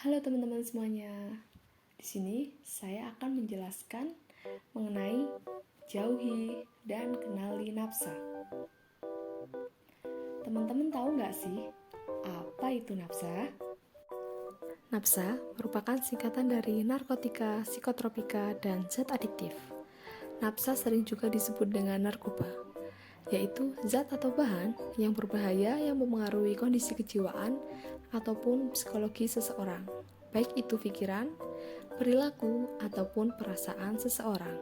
Halo teman-teman semuanya. Di sini saya akan menjelaskan mengenai jauhi dan kenali nafsa. Teman-teman tahu nggak sih apa itu nafsa? Nafsa merupakan singkatan dari narkotika, psikotropika, dan zat adiktif. Nafsa sering juga disebut dengan narkoba, yaitu zat atau bahan yang berbahaya yang mempengaruhi kondisi kejiwaan ataupun psikologi seseorang, baik itu pikiran, perilaku, ataupun perasaan seseorang.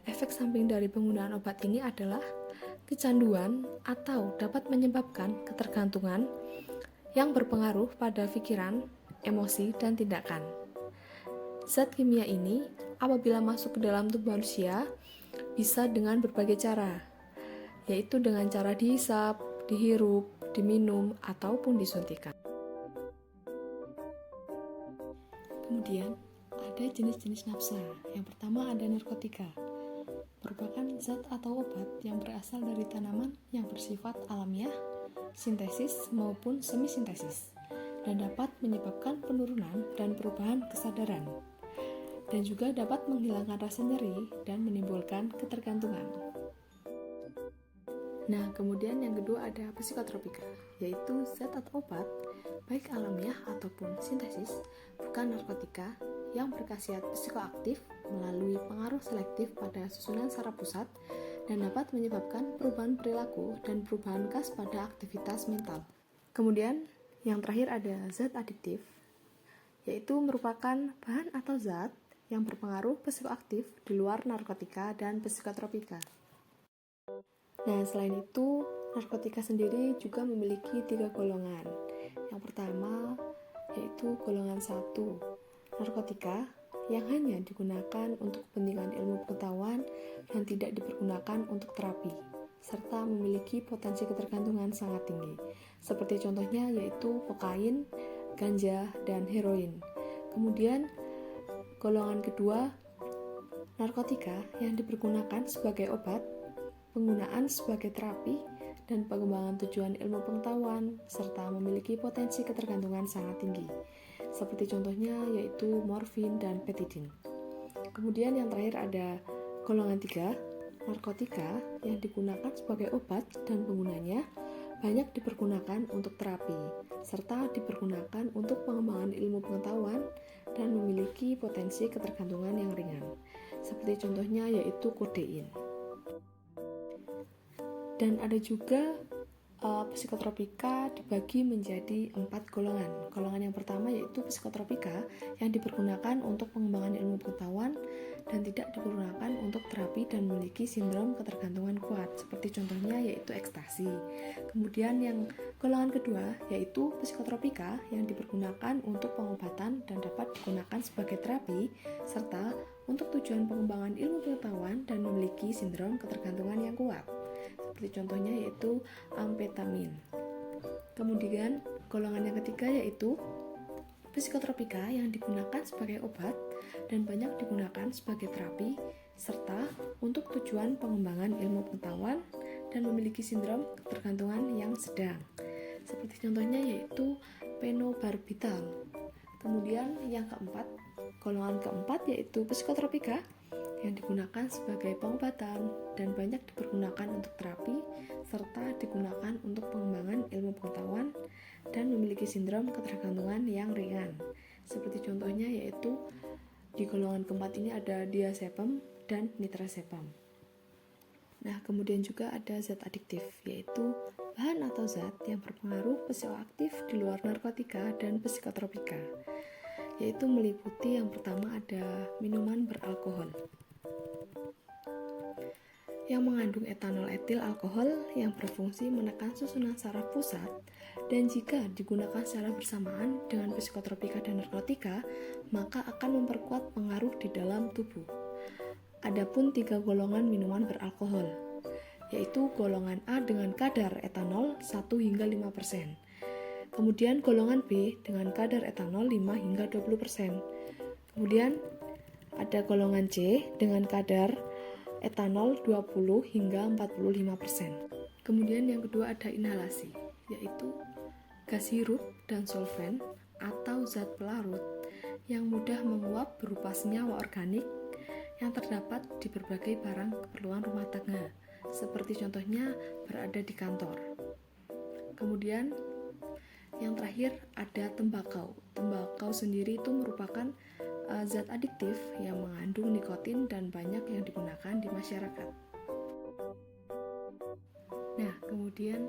Efek samping dari penggunaan obat ini adalah kecanduan atau dapat menyebabkan ketergantungan yang berpengaruh pada pikiran, emosi, dan tindakan. Zat kimia ini apabila masuk ke dalam tubuh manusia bisa dengan berbagai cara, yaitu dengan cara dihisap, dihirup, diminum, ataupun disuntikan. Kemudian, ada jenis-jenis nafsa. Yang pertama ada narkotika, merupakan zat atau obat yang berasal dari tanaman yang bersifat alamiah, sintesis maupun semi-sintesis, dan dapat menyebabkan penurunan dan perubahan kesadaran, dan juga dapat menghilangkan rasa nyeri dan menimbulkan ketergantungan. Nah, kemudian yang kedua ada psikotropika, yaitu zat atau obat, baik alamiah ataupun sintesis, bukan narkotika, yang berkhasiat psikoaktif melalui pengaruh selektif pada susunan saraf pusat dan dapat menyebabkan perubahan perilaku dan perubahan khas pada aktivitas mental. Kemudian, yang terakhir ada zat adiktif, yaitu merupakan bahan atau zat yang berpengaruh psikoaktif di luar narkotika dan psikotropika. Nah, selain itu, narkotika sendiri juga memiliki 3 golongan. Yang pertama, yaitu golongan 1, narkotika yang hanya digunakan untuk kepentingan ilmu pengetahuan dan tidak dipergunakan untuk terapi, serta memiliki potensi ketergantungan sangat tinggi. Seperti contohnya yaitu kokain, ganja, dan heroin. Kemudian, golongan kedua, narkotika yang dipergunakan sebagai obat, penggunaan sebagai terapi, dan pengembangan tujuan ilmu pengetahuan, serta memiliki potensi ketergantungan sangat tinggi. Seperti contohnya yaitu morfin dan petidin. Kemudian yang terakhir ada golongan 3, narkotika yang digunakan sebagai obat dan penggunanya banyak dipergunakan untuk terapi, serta dipergunakan untuk pengembangan ilmu pengetahuan dan memiliki potensi ketergantungan yang ringan. Seperti contohnya yaitu kodein. Dan ada juga psikotropika dibagi menjadi 4 golongan. Golongan yang pertama yaitu psikotropika yang dipergunakan untuk pengembangan ilmu pengetahuan dan tidak digunakan untuk terapi dan memiliki sindrom ketergantungan kuat, seperti contohnya yaitu ekstasi. Kemudian yang golongan kedua yaitu psikotropika yang dipergunakan untuk pengobatan dan dapat digunakan sebagai terapi serta untuk tujuan pengembangan ilmu pengetahuan dan memiliki sindrom ketergantungan yang kuat. Seperti contohnya yaitu amfetamin. Kemudian golongan yang ketiga yaitu psikotropika yang digunakan sebagai obat dan banyak digunakan sebagai terapi serta untuk tujuan pengembangan ilmu pengetahuan dan memiliki sindrom ketergantungan yang sedang. Seperti contohnya yaitu phenobarbital. Kemudian yang keempat, golongan keempat yaitu psikotropika yang digunakan sebagai pengobatan dan banyak dipergunakan untuk terapi serta digunakan untuk pengembangan ilmu pengetahuan dan memiliki sindrom ketergantungan yang ringan. Seperti contohnya yaitu di golongan keempat ini ada diazepam dan nitrazepam. Nah, kemudian juga ada zat adiktif, yaitu bahan atau zat yang berpengaruh psikoaktif di luar narkotika dan psikotropika, yaitu meliputi yang pertama ada minuman beralkohol yang mengandung etanol etil alkohol yang berfungsi menekan susunan saraf pusat dan jika digunakan secara bersamaan dengan psikotropika dan narkotika maka akan memperkuat pengaruh di dalam tubuh. Adapun 3 golongan minuman beralkohol, yaitu golongan A dengan kadar etanol 1 hingga 5%, kemudian golongan B dengan kadar etanol 5 hingga 20%, kemudian ada golongan C dengan kadar etanol 20 hingga 45%. Kemudian yang kedua ada inhalasi, yaitu gas hirup dan solvent atau zat pelarut yang mudah menguap berupa senyawa organik yang terdapat di berbagai barang keperluan rumah tangga, seperti contohnya berada di kantor. Kemudian yang terakhir ada tembakau. Tembakau sendiri itu merupakan zat adiktif yang mengandung nikotin dan banyak yang digunakan di masyarakat. Nah, kemudian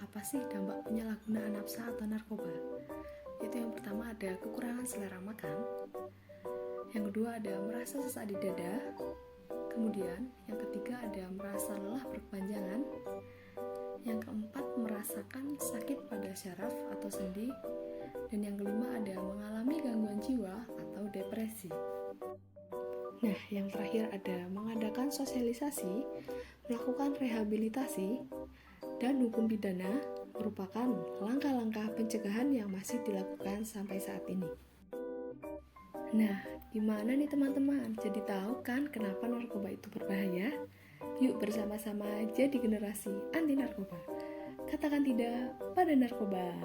apa sih dampak penyalahgunaan nafsa atau narkoba? Itu yang pertama ada kekurangan selera makan, yang kedua ada merasa sesak di dada, kemudian yang ketiga ada merasa lelah berkepanjangan, yang keempat merasakan sakit pada syaraf atau sendi, dan yang kelima ada mengalami gangguan jiwa atau depresi. Nah, yang terakhir ada mengadakan sosialisasi, melakukan rehabilitasi, dan hukum pidana merupakan langkah-langkah pencegahan yang masih dilakukan sampai saat ini. Nah, gimana nih teman-teman? Jadi tahu kan kenapa narkoba itu berbahaya? Yuk bersama-sama jadi generasi anti narkoba. Katakan tidak pada narkoba.